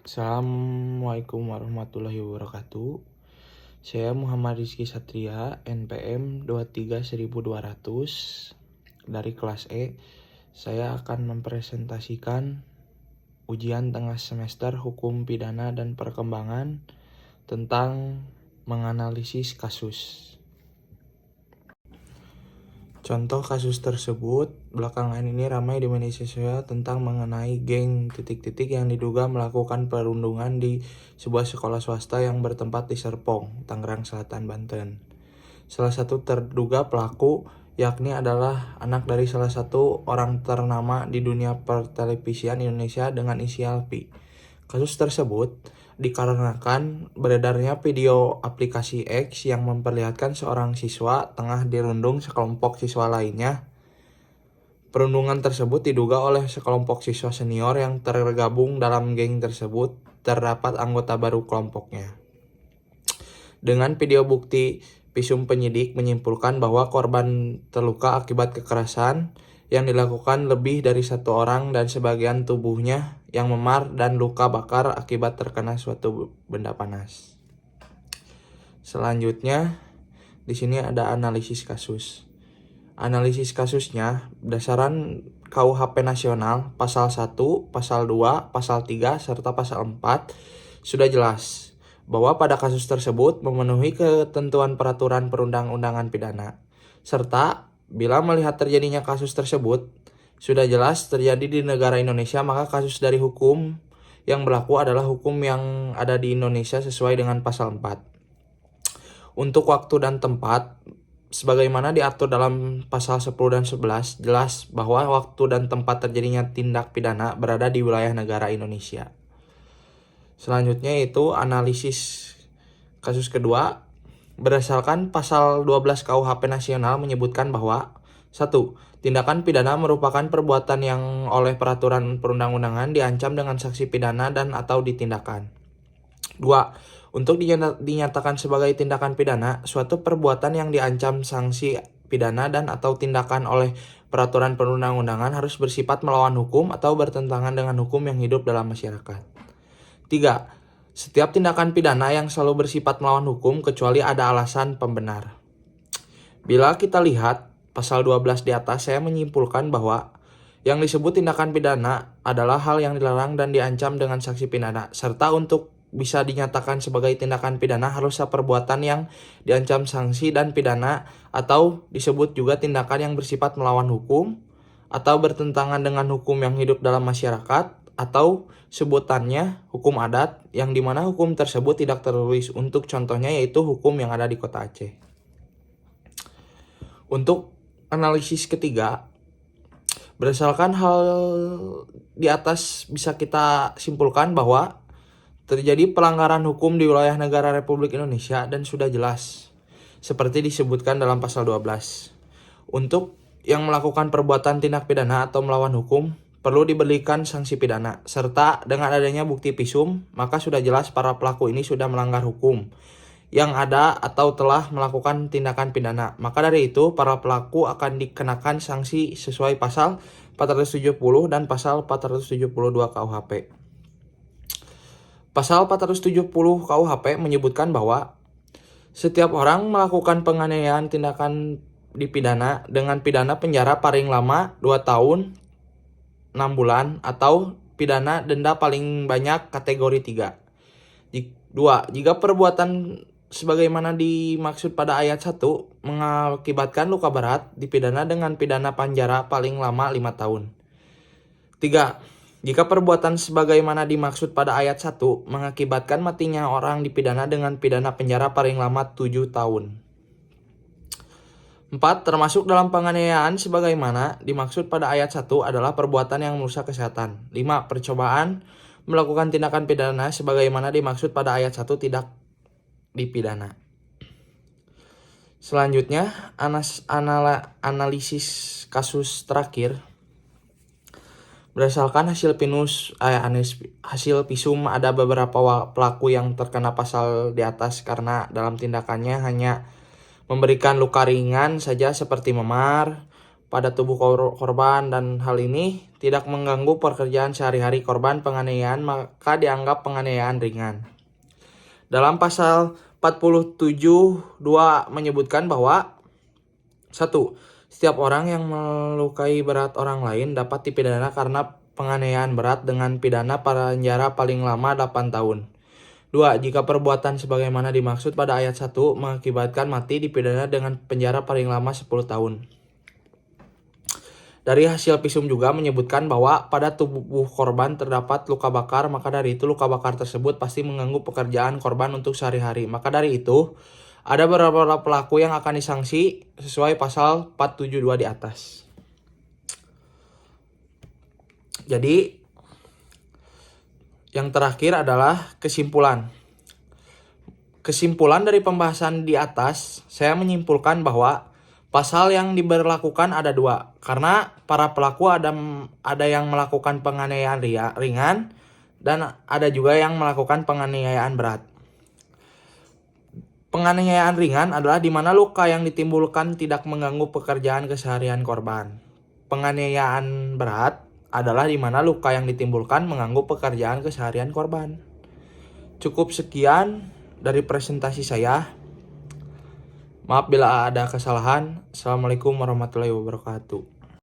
Assalamualaikum warahmatullahi wabarakatuh. Saya Muhammad Rizky Satria, NPM 23.200 dari kelas E. Saya akan mempresentasikan ujian tengah semester Hukum Pidana dan Perkembangan tentang menganalisis kasus. Contoh kasus tersebut belakangan ini ramai di media sosial tentang mengenai geng titik-titik yang diduga melakukan perundungan di sebuah sekolah swasta yang bertempat di Serpong, Tangerang Selatan, Banten. Salah satu terduga pelaku yakni adalah anak dari salah satu orang ternama di dunia pertelevisian Indonesia dengan inisial P. Kasus tersebut dikarenakan beredarnya video aplikasi X yang memperlihatkan seorang siswa tengah dirundung sekelompok siswa lainnya. Perundungan tersebut diduga oleh sekelompok siswa senior yang tergabung dalam geng tersebut. Terdapat anggota baru kelompoknya. Dengan video bukti, visum penyidik menyimpulkan bahwa korban terluka akibat kekerasan yang dilakukan lebih dari satu orang dan sebagian tubuhnya yang memar dan luka bakar akibat terkena suatu benda panas. Selanjutnya, di sini ada analisis kasus. Analisis kasusnya berdasarkan KUHP Nasional Pasal 1, Pasal 2, Pasal 3, serta Pasal 4 sudah jelas bahwa pada kasus tersebut memenuhi ketentuan peraturan perundang-undangan pidana. Serta bila melihat terjadinya kasus tersebut sudah jelas terjadi di negara Indonesia, maka kasus dari hukum yang berlaku adalah hukum yang ada di Indonesia sesuai dengan Pasal 4. Untuk waktu dan tempat, sebagaimana diatur dalam pasal 10 dan 11, jelas bahwa waktu dan tempat terjadinya tindak pidana berada di wilayah negara Indonesia. Selanjutnya itu analisis kasus kedua. Berdasarkan pasal 12 KUHP Nasional menyebutkan bahwa 1. Tindakan pidana merupakan perbuatan yang oleh peraturan perundang-undangan diancam dengan sanksi pidana dan atau ditindakan. 2. Untuk dinyatakan sebagai tindakan pidana, suatu perbuatan yang diancam sanksi pidana dan atau tindakan oleh peraturan perundang-undangan harus bersifat melawan hukum atau bertentangan dengan hukum yang hidup dalam masyarakat. 3. Setiap tindakan pidana yang selalu bersifat melawan hukum kecuali ada alasan pembenar. Bila kita lihat pasal 12 di atas, saya menyimpulkan bahwa yang disebut tindakan pidana adalah hal yang dilarang dan diancam dengan sanksi pidana, serta untuk bisa dinyatakan sebagai tindakan pidana harus perbuatan yang diancam sanksi dan pidana atau disebut juga tindakan yang bersifat melawan hukum atau bertentangan dengan hukum yang hidup dalam masyarakat atau sebutannya hukum adat yang dimana hukum tersebut tidak tertulis. Untuk contohnya yaitu hukum yang ada di kota Aceh. Untuk analisis ketiga, berdasarkan hal di atas bisa kita simpulkan bahwa terjadi pelanggaran hukum di wilayah negara Republik Indonesia dan sudah jelas seperti disebutkan dalam pasal 12. Untuk yang melakukan perbuatan tindak pidana atau melawan hukum perlu diberikan sanksi pidana, serta dengan adanya bukti visum, maka sudah jelas para pelaku ini sudah melanggar hukum yang ada atau telah melakukan tindakan pidana. Maka dari itu, para pelaku akan dikenakan sanksi sesuai pasal 470 dan pasal 472 KUHP. Pasal 470 KUHP menyebutkan bahwa setiap orang melakukan penganiayaan tindakan dipidana dengan pidana penjara paling lama 2 tahun 6 bulan atau pidana denda paling banyak kategori 3. 2. Jika perbuatan sebagaimana dimaksud pada ayat 1 mengakibatkan luka berat, dipidana dengan pidana penjara paling lama 5 tahun. 3. Jika perbuatan sebagaimana dimaksud pada ayat 1 mengakibatkan matinya orang, dipidana dengan pidana penjara paling lama 7 tahun. 4. Termasuk dalam penganiayaan sebagaimana dimaksud pada ayat 1 adalah perbuatan yang merusak kesehatan. 5. Percobaan melakukan tindakan pidana sebagaimana dimaksud pada ayat 1 tidak dipidana. Selanjutnya, analisis kasus terakhir. Berdasarkan hasil visum ada beberapa pelaku yang terkena pasal di atas karena dalam tindakannya hanya memberikan luka ringan saja seperti memar, pada tubuh korban dan hal ini tidak mengganggu pekerjaan sehari-hari korban penganiayaan, maka dianggap penganiayaan ringan. Dalam pasal 47.2 menyebutkan bahwa 1. Setiap orang yang melukai berat orang lain dapat dipidana karena penganiayaan berat dengan pidana penjara paling lama 8 tahun. 2. Jika perbuatan sebagaimana dimaksud pada ayat 1 mengakibatkan mati, dipidana dengan penjara paling lama 10 tahun. Dari hasil visum juga menyebutkan bahwa pada tubuh korban terdapat luka bakar, maka dari itu luka bakar tersebut pasti mengganggu pekerjaan korban untuk sehari-hari. Maka dari itu, ada beberapa pelaku yang akan disangsi sesuai pasal 472 di atas. Jadi, yang terakhir adalah kesimpulan. Kesimpulan dari pembahasan di atas, saya menyimpulkan bahwa pasal yang diberlakukan ada 2, karena para pelaku ada yang melakukan penganiayaan ringan dan ada juga yang melakukan penganiayaan berat. Penganiayaan ringan adalah di mana luka yang ditimbulkan tidak mengganggu pekerjaan keseharian korban. Penganiayaan berat adalah di mana luka yang ditimbulkan mengganggu pekerjaan keseharian korban. Cukup sekian dari presentasi saya. Maaf bila ada kesalahan. Assalamualaikum warahmatullahi wabarakatuh.